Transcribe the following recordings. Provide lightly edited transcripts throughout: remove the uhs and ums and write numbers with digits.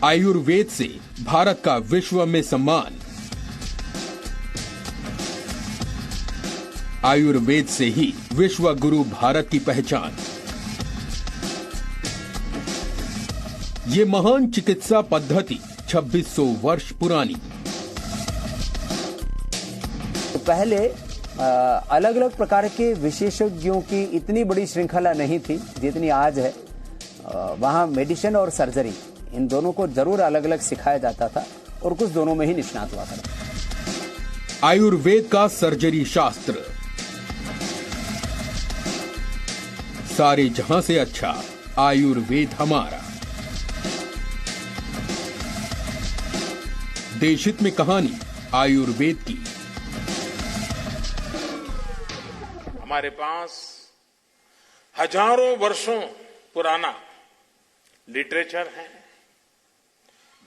आयुर्वेद से भारत का विश्व में सम्मान। आयुर्वेद से ही विश्व गुरु भारत की पहचान। ये महान चिकित्सा पद्धति 2600 वर्ष पुरानी। तो पहले अलग अलग प्रकार के विशेषज्ञों की इतनी बड़ी श्रृंखला नहीं थी जितनी आज है। वहाँ मेडिसिन और सर्जरी इन दोनों को जरूर अलग अलग सिखाया जाता था और कुछ दोनों में ही निष्णात हुआ करता। आयुर्वेद का सर्जरी शास्त्र सारे जहां से अच्छा आयुर्वेद हमारा। देशहित में कहानी आयुर्वेद की। हमारे पास हजारों वर्षों पुराना लिटरेचर है।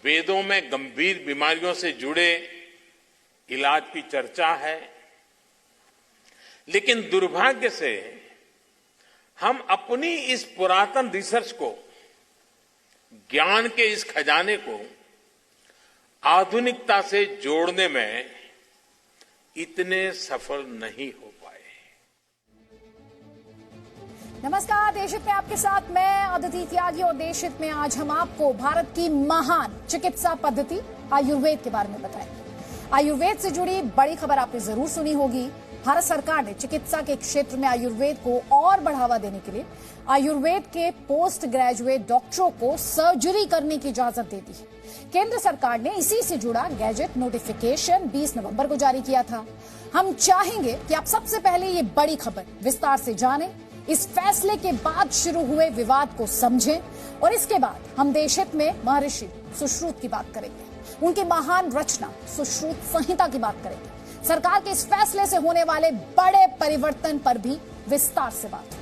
वेदों में गंभीर बीमारियों से जुड़े इलाज की चर्चा है, लेकिन दुर्भाग्य से हम अपनी इस पुरातन रिसर्च को, ज्ञान के इस खजाने को आधुनिकता से जोड़ने में इतने सफल नहीं हो पाए। नमस्कार, देशहित में आपके साथ मैं अदिति त्यागी और देशहित में आज हम आपको भारत की महान चिकित्सा पद्धति आयुर्वेद के बारे में बताएंगे। आयुर्वेद से जुड़ी बड़ी खबर आपने जरूर सुनी होगी। भारत सरकार ने चिकित्सा के क्षेत्र में आयुर्वेद को और बढ़ावा देने के लिए आयुर्वेद के पोस्ट ग्रेजुएट डॉक्टरों को सर्जरी करने की इजाजत दे दी है। केंद्र सरकार ने इसी से जुड़ा गैजेट नोटिफिकेशन 20 नवंबर को जारी किया था। हम चाहेंगे कि आप सबसे पहले ये बड़ी खबर विस्तार से जानें, इस फैसले के बाद शुरू हुए विवाद को समझें और इसके बाद हम देशहित में महर्षि सुश्रुत की बात करेंगे, उनकी महान रचना सुश्रुत संहिता की बात करेंगे। सरकार के इस फैसले से होने वाले बड़े परिवर्तन पर भी विस्तार से बात।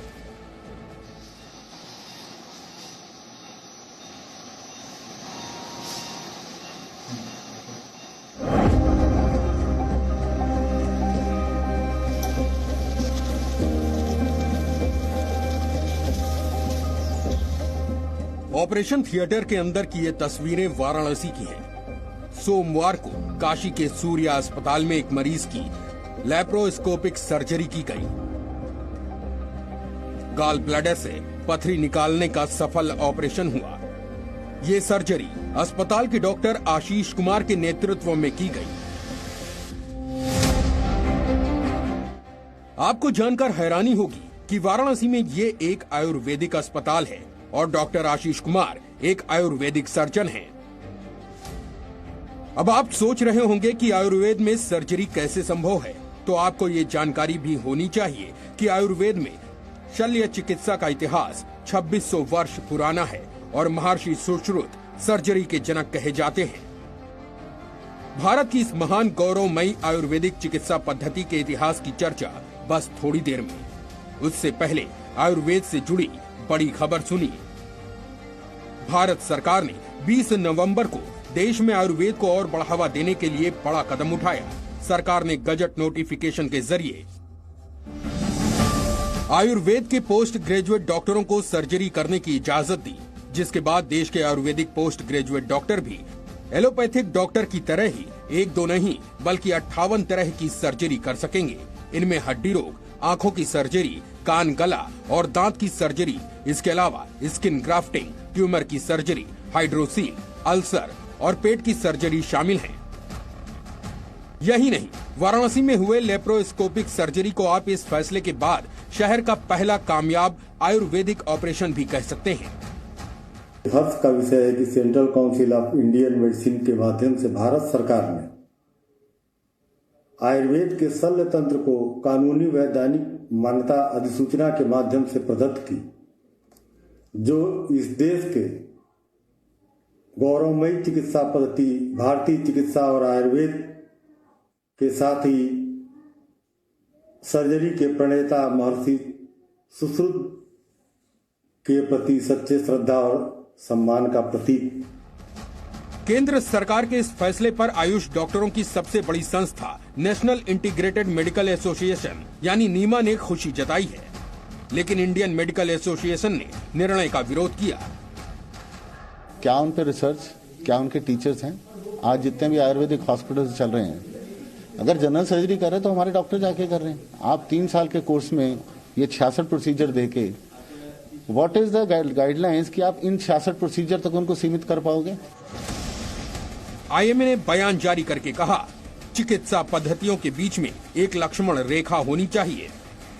ऑपरेशन थिएटर के अंदर की ये तस्वीरें वाराणसी की हैं। सोमवार को काशी के सूर्या अस्पताल में एक मरीज की लैप्रोस्कोपिक सर्जरी की गई। गॉल ब्लैडर से पथरी निकालने का सफल ऑपरेशन हुआ। ये सर्जरी अस्पताल के डॉक्टर आशीष कुमार के नेतृत्व में की गई। आपको जानकर हैरानी होगी कि वाराणसी में ये एक आयुर्वेदिक अस्पताल है और डॉक्टर आशीष कुमार एक आयुर्वेदिक सर्जन हैं। अब आप सोच रहे होंगे कि आयुर्वेद में सर्जरी कैसे संभव है, तो आपको ये जानकारी भी होनी चाहिए कि आयुर्वेद में शल्य चिकित्सा का इतिहास 2600 वर्ष पुराना है और महर्षि सुश्रुत सर्जरी के जनक कहे जाते हैं। भारत की इस महान गौरवमयी आयुर्वेदिक चिकित्सा पद्धति के इतिहास की चर्चा बस थोड़ी देर में। उससे पहले आयुर्वेद से जुड़ी बड़ी खबर सुनिए। भारत सरकार ने 20 नवंबर को देश में आयुर्वेद को और बढ़ावा देने के लिए बड़ा कदम उठाया। सरकार ने गजट नोटिफिकेशन के जरिए आयुर्वेद के पोस्ट ग्रेजुएट डॉक्टरों को सर्जरी करने की इजाजत दी, जिसके बाद देश के आयुर्वेदिक पोस्ट ग्रेजुएट डॉक्टर भी एलोपैथिक डॉक्टर की तरह ही एक दो नहीं बल्कि 58 तरह की सर्जरी कर सकेंगे। इनमें हड्डी रोग, आंखों की सर्जरी, कान, गला और दांत की सर्जरी, इसके अलावा स्किन ग्राफ्टिंग, ट्यूमर की सर्जरी, हाइड्रोसील, अल्सर और पेट की सर्जरी शामिल हैं। यही नहीं, वाराणसी में हुए लेप्रोस्कोपिक सर्जरी को आप इस फैसले के बाद शहर का पहला कामयाब आयुर्वेदिक ऑपरेशन भी कह सकते हैं। हर्ष का विषय है कि central council of Indian medicine के माध्यम से भारत सरकार ने आयुर्वेद के शल्य तंत्र को कानूनी वैधानिक मान्यता अधिसूचना के माध्यम से प्रदत्त की, जो इस देश के गौरवमयी चिकित्सा पद्धति भारतीय चिकित्सा और आयुर्वेद के साथ ही सर्जरी के प्रणेता महर्षि सुश्रुत के प्रति सच्चे श्रद्धा और सम्मान का प्रतीक। केंद्र सरकार के इस फैसले पर आयुष डॉक्टरों की सबसे बड़ी संस्था नेशनल इंटीग्रेटेड मेडिकल एसोसिएशन यानी नीमा ने खुशी जताई है, लेकिन इंडियन मेडिकल एसोसिएशन ने निर्णय का विरोध किया। क्या उन पर रिसर्च क्या उनके टीचर्स हैं। आज जितने भी आयुर्वेदिक हॉस्पिटल्स चल रहे हैं, अगर जनरल सर्जरी कर रहे हैं तो हमारे डॉक्टर जाके कर रहे हैं। आप 3 साल के कोर्स में ये 66 प्रोसीजर देके व्हाट इज द गाइडलाइंस कि आप इन 66 प्रोसीजर तक उनको सीमित कर पाओगे। आईएमए ने बयान जारी करके कहा, चिकित्सा पद्धतियों के बीच में एक लक्ष्मण रेखा होनी चाहिए।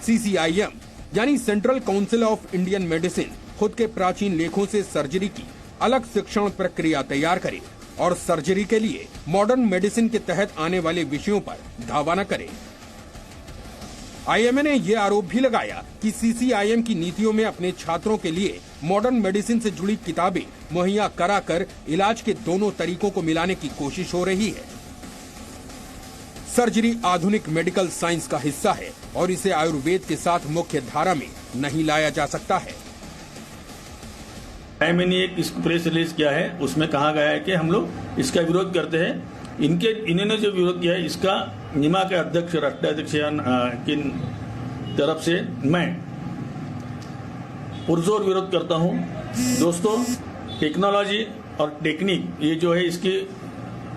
सीसीआईएम यानी central council of Indian medicine खुद के प्राचीन लेखों से सर्जरी की अलग शिक्षण प्रक्रिया तैयार करे और सर्जरी के लिए मॉडर्न मेडिसिन के तहत आने वाले विषयों पर धावा न करे। आईएमए ने यह आरोप भी लगाया कि सीसीआईएम की नीतियों में अपने छात्रों के लिए मॉडर्न मेडिसिन से जुड़ी किताबें मुहैया कराकर इलाज के दोनों तरीकों को मिलाने की कोशिश हो रही है। सर्जरी आधुनिक मेडिकल साइंस का हिस्सा है और इसे आयुर्वेद के साथ मुख्य धारा में नहीं लाया जा सकता है। मैंने एक प्रेस रिलीज किया है, उसमें कहा गया है कि हम लोग इसका विरोध करते हैं। इन्होंने जो विरोध किया है इसका निमा के अध्यक्ष राष्ट्राध्यक्ष की तरफ से मैं पुरजोर विरोध करता हूं। दोस्तों, टेक्नोलॉजी और टेक्निक ये जो है इसकी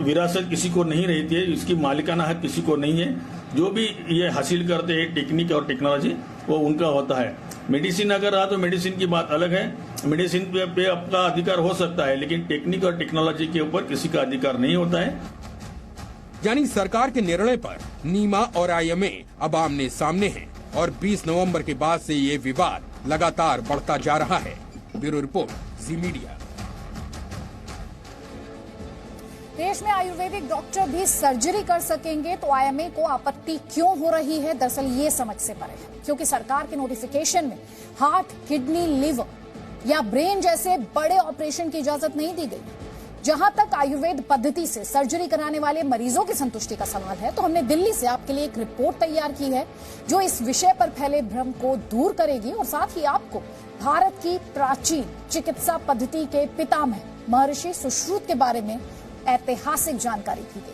विरासत किसी को नहीं रहती है, इसकी मालिकाना हक किसी को नहीं है। जो भी ये हासिल करते हैं टेक्निक और टेक्नोलॉजी वो उनका होता है। मेडिसिन अगर रहा तो मेडिसिन की बात अलग है, मेडिसिन पे अपना अधिकार हो सकता है, लेकिन टेक्निक और टेक्नोलॉजी के ऊपर किसी का अधिकार नहीं होता है। यानी सरकार के निर्णय पर नीमा और आईएमए अब आमने सामने हैं और 20 नवंबर के बाद से ये विवाद लगातार बढ़ता जा रहा है। ब्यूरो रिपोर्ट, जी मीडिया। देश में आयुर्वेदिक डॉक्टर भी सर्जरी कर सकेंगे तो आईएमए को आपत्ति क्यों हो रही है? दरअसल ये समझ से परे है, क्योंकि सरकार के नोटिफिकेशन में हार्ट, किडनी, लिवर या ब्रेन जैसे बड़े ऑपरेशन की इजाजत नहीं दी गई। जहां तक आयुर्वेद पद्धति से सर्जरी कराने वाले मरीजों की संतुष्टि का सवाल है, तो हमने दिल्ली से आपके लिए एक रिपोर्ट तैयार की है जो इस विषय पर फैले भ्रम को दूर करेगी और साथ ही आपको भारत की प्राचीन चिकित्सा पद्धति के पितामह महर्षि सुश्रुत के बारे में ऐतिहासिक जानकारी दी गई।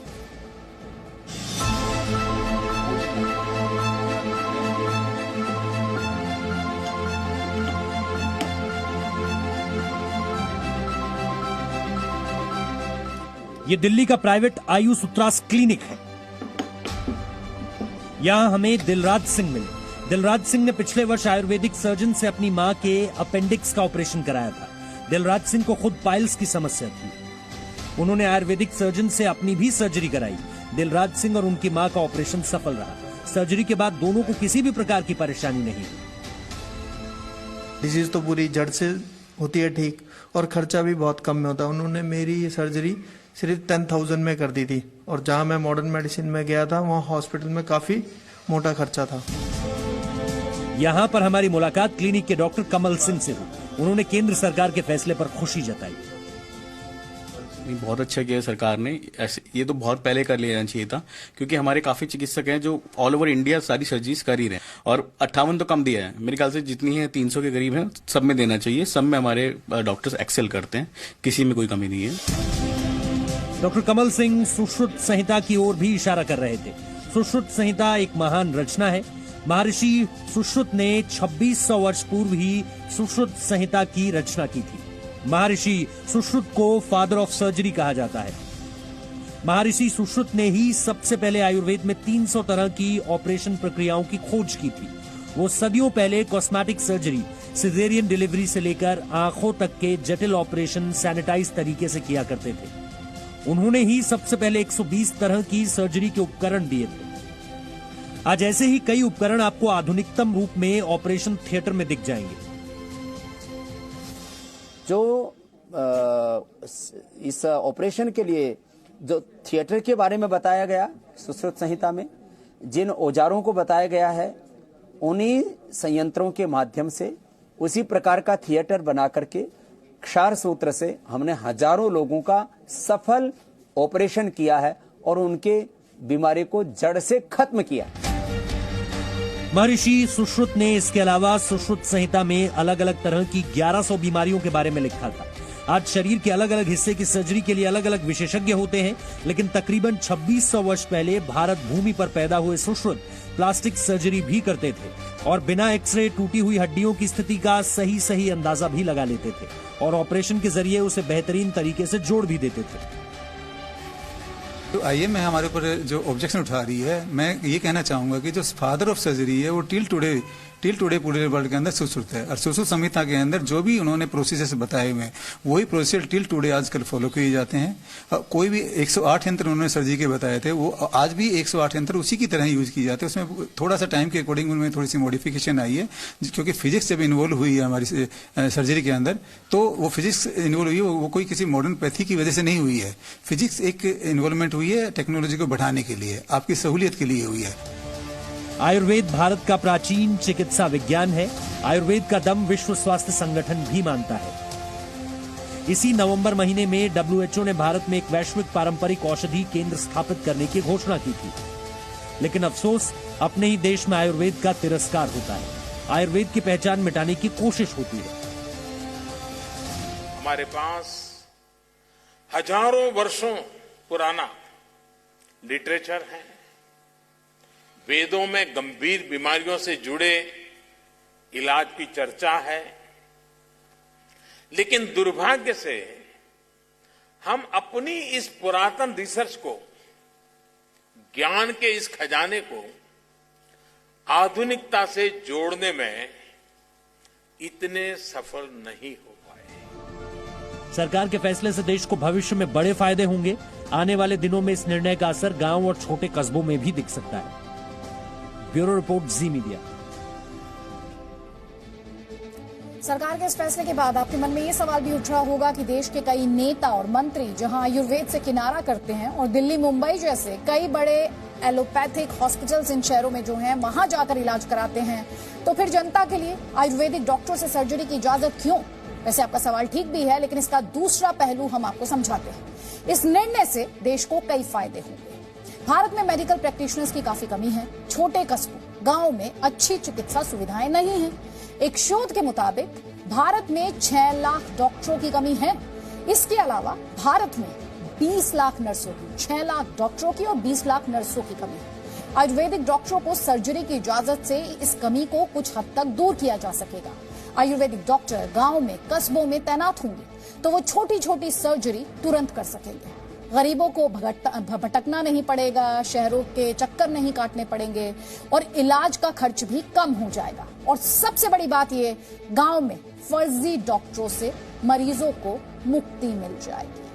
ये दिल्ली का प्राइवेट आयुष उत्रास क्लिनिक है। यहां हमें दिलराज सिंह मिले। दिलराज सिंह ने पिछले वर्ष आयुर्वेदिक सर्जन से अपनी मां के अपेंडिक्स का ऑपरेशन कराया था। दिलराज सिंह को खुद पाइल्स की समस्या थी। उन्होंने आयुर्वेदिक सर्जन से अपनी भी सर्जरी कराई। दिलराज सिंह और उनकी मां का ऑपरेशन सफल रहा। सर्जरी के बाद दोनों को किसी भी प्रकार की परेशानी नहीं हुई। डिजीज तो पूरी जड़ से होती है ठीक, और खर्चा भी बहुत कम में होता है। उन्होंने मेरी ये सर्जरी सिर्फ 10,000 में कर दी थी, और जहां मैं मॉडर्न मेडिसिन में गया था वहां हॉस्पिटल में काफी मोटा खर्चा था। यहां पर हमारी मुलाकात क्लिनिक के डॉक्टर कमल सिंह से हुई। उन्होंने केंद्र सरकार के फैसले पर खुशी जताई। बहुत अच्छा किया सरकार ने, ऐसे ये तो बहुत पहले कर लेना चाहिए था, क्योंकि हमारे काफी चिकित्सक हैं जो ऑल ओवर इंडिया सारी सर्जरीज कर ही रहे हैं, और 58 तो कम दिया है। मेरे ख्याल से जितनी है 300 के करीब है, सब में देना चाहिए। सब में हमारे डॉक्टर्स एक्सेल करते हैं, किसी में कोई कमी नहीं है। डॉक्टर कमल सिंह सुश्रुत संहिता की ओर भी इशारा कर रहे थे। सुश्रुत संहिता एक महान रचना है। महर्षि सुश्रुत ने 2600 वर्ष पूर्व ही सुश्रुत संहिता की रचना की थी। महर्षि सुश्रुत को फादर ऑफ सर्जरी कहा जाता है। महर्षि सुश्रुत ने ही सबसे पहले आयुर्वेद में 300 तरह की ऑपरेशन प्रक्रियाओं की खोज की थी। वो सदियों पहले कॉस्मेटिक सर्जरी, सिजेरियन डिलीवरी से लेकर आंखों तक के जटिल ऑपरेशन सैनिटाइज तरीके से किया करते थे। उन्होंने ही सबसे पहले 120 तरह की सर्जरी के उपकरण दिए थे। आज ऐसे ही कई उपकरण आपको आधुनिकतम रूप में ऑपरेशन थिएटर में दिख जाएंगे। जो इस ऑपरेशन के लिए जो थिएटर के बारे में बताया गया सुश्रुत संहिता में, जिन औजारों को बताया गया है, उन्हीं संयंत्रों के माध्यम से उसी प्रकार का थिएटर बना करके क्षार सूत्र से हमने हजारों लोगों का सफल ऑपरेशन किया है और उनके बीमारी को जड़ से खत्म किया। महर्षि सुश्रुत ने इसके अलावा सुश्रुत संहिता में अलग अलग तरह की 1100 बीमारियों के बारे में लिखा था। आज शरीर के अलग अलग हिस्से की सर्जरी के लिए अलग अलग विशेषज्ञ होते हैं, लेकिन तकरीबन 2600 वर्ष पहले भारत भूमि पर पैदा हुए सुश्रुत प्लास्टिक सर्जरी भी करते थे और बिना एक्सरे टूटी हुई हड्डियों की स्थिति का सही अंदाजा भी लगा लेते थे और ऑपरेशन के जरिए उसे बेहतरीन तरीके से जोड़ भी देते थे। तो आइए, मैं हमारे ऊपर जो ऑब्जेक्शन उठा रही है, मैं ये कहना चाहूंगा कि जो फादर ऑफ सर्जरी है वो टिल टुडे पूरे वर्ल्ड के अंदर सुश्रुत है और सुश्रुत संहिता के अंदर जो भी उन्होंने प्रोसीजर्स बताए हुए हैं वही प्रोसीजर टिल टुडे आजकल फॉलो किए जाते हैं। कोई भी 108 यंत्र उन्होंने सर्जरी के बताए थे, वो आज भी 108 यंत्र उसी की तरह यूज किए जाते हैं। उसमें थोड़ा सा टाइम के अकॉर्डिंग उनमें थोड़ी सी मॉडिफिकेशन आई है, क्योंकि फिजिक्स जब इन्वॉल्व हुई है हमारी सर्जरी के अंदर, तो वो फिजिक्स इन्वॉल्व हुई है, वो कोई किसी मॉडर्न पैथी की वजह से नहीं हुई है। फिजिक्स एक इन्वॉल्वमेंट हुई है टेक्नोलॉजी को बढ़ाने के लिए, आपकी सहूलियत के लिए हुई है। आयुर्वेद भारत का प्राचीन चिकित्सा विज्ञान है। आयुर्वेद का दम विश्व स्वास्थ्य संगठन भी मानता है। इसी नवंबर महीने में WHO ने भारत में एक वैश्विक पारंपरिक औषधि केंद्र स्थापित करने की घोषणा की थी, लेकिन अफसोस अपने ही देश में आयुर्वेद का तिरस्कार होता है। आयुर्वेद की पहचान मिटाने की कोशिश होती है। हमारे पास हजारों वर्षों पुराना लिटरेचर है। वेदों में गंभीर बीमारियों से जुड़े इलाज की चर्चा है, लेकिन दुर्भाग्य से हम अपनी इस पुरातन रिसर्च को, ज्ञान के इस खजाने को आधुनिकता से जोड़ने में इतने सफल नहीं हो पाए। सरकार के फैसले से देश को भविष्य में बड़े फायदे होंगे। आने वाले दिनों में इस निर्णय का असर गांव और छोटे कस्बों में भी दिख सकता है। ब्यूरो रिपोर्ट, जी मीडिया। सरकार के इस फैसले के बाद आपके मन में ये सवाल भी उठ रहा होगा कि देश के कई नेता और मंत्री जहां आयुर्वेद से किनारा करते हैं और दिल्ली, मुंबई जैसे कई बड़े एलोपैथिक हॉस्पिटल्स इन शहरों में जो हैं वहां जाकर इलाज कराते हैं, तो फिर जनता के लिए आयुर्वेदिक डॉक्टरों से सर्जरी की इजाजत क्यों? वैसे आपका सवाल ठीक भी है, लेकिन इसका दूसरा पहलू हम आपको समझाते हैं। इस निर्णय से देश को कई फायदे होंगे। भारत में मेडिकल प्रैक्टिशनर्स की काफी कमी है। छोटे कस्बों, गांव में अच्छी चिकित्सा सुविधाएं नहीं हैं। एक शोध के मुताबिक भारत में 6 लाख डॉक्टरों की कमी है। इसके अलावा भारत में 20 लाख नर्सों की, 6 लाख डॉक्टरों की और 20 लाख नर्सों की कमी है। आयुर्वेदिक डॉक्टरों को सर्जरी की इजाजत से इस कमी को कुछ हद तक दूर किया जा सकेगा। आयुर्वेदिक डॉक्टर गांव में, कस्बों में तैनात होंगे तो वो छोटी छोटी सर्जरी तुरंत कर सकेंगे। गरीबों को भटकना नहीं पड़ेगा, शहरों के चक्कर नहीं काटने पड़ेंगे और इलाज का खर्च भी कम हो जाएगा। और सबसे बड़ी बात ये, गांव में फर्जी डॉक्टरों से मरीजों को मुक्ति मिल जाएगी।